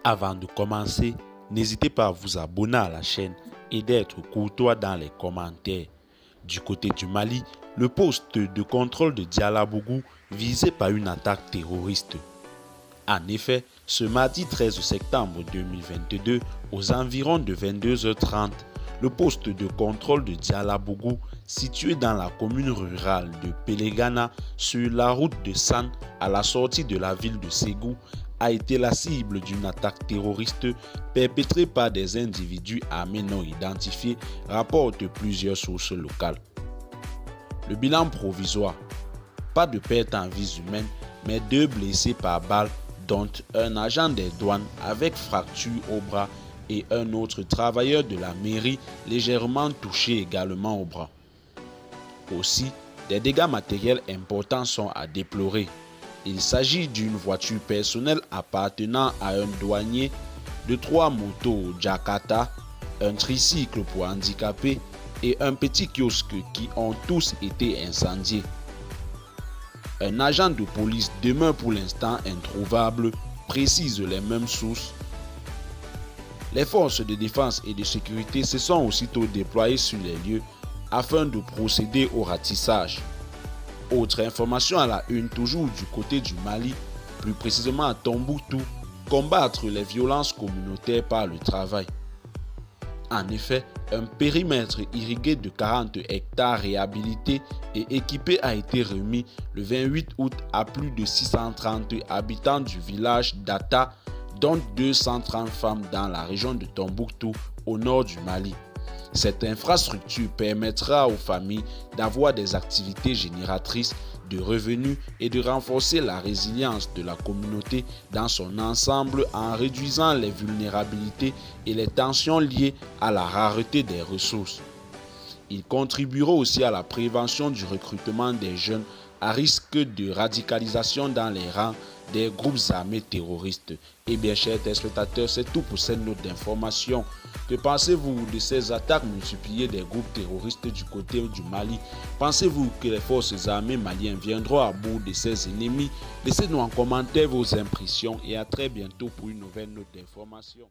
Avant de commencer, n'hésitez pas à vous abonner à la chaîne et d'être courtois dans les commentaires. Du côté du Mali, le poste de contrôle de Dialabougou visé par une attaque terroriste. En effet, ce mardi 13 septembre 2022, aux environs de 22h30, le poste de contrôle de Dialabougou, situé dans la commune rurale de Pelégana, sur la route de San, à la sortie de la ville de Ségou, a été la cible d'une attaque terroriste perpétrée par des individus armés non identifiés, rapportent plusieurs sources locales. Le bilan provisoire: pas de perte en vies humaines, mais 2 blessés par balle, dont un agent des douanes avec fracture au bras et un autre travailleur de la mairie légèrement touché également au bras. Aussi, des dégâts matériels importants sont à déplorer. Il s'agit d'une voiture personnelle appartenant à un douanier, de 3 motos Jakarta, un tricycle pour handicapés et un petit kiosque qui ont tous été incendiés. Un agent de police demeure pour l'instant introuvable, précisent les mêmes sources. Les forces de défense et de sécurité se sont aussitôt déployées sur les lieux afin de procéder au ratissage. Autre information à la une, toujours du côté du Mali, plus précisément à Tombouctou, combattre les violences communautaires par le travail. En effet, un périmètre irrigué de 40 hectares réhabilité et équipé a été remis le 28 août à plus de 630 habitants du village d'Ata, dont 230 femmes dans la région de Tombouctou, au nord du Mali. Cette infrastructure permettra aux familles d'avoir des activités génératrices de revenus et de renforcer la résilience de la communauté dans son ensemble en réduisant les vulnérabilités et les tensions liées à la rareté des ressources. Il contribuera aussi à la prévention du recrutement des jeunes à risque de radicalisation dans les rangs des groupes armés terroristes. Et bien, chers téléspectateurs, c'est tout pour cette note d'information. Que pensez-vous de ces attaques multipliées des groupes terroristes du côté du Mali? Pensez-vous que les forces armées maliennes viendront à bout de ces ennemis? Laissez-nous en commentaire vos impressions et à très bientôt pour une nouvelle note d'information.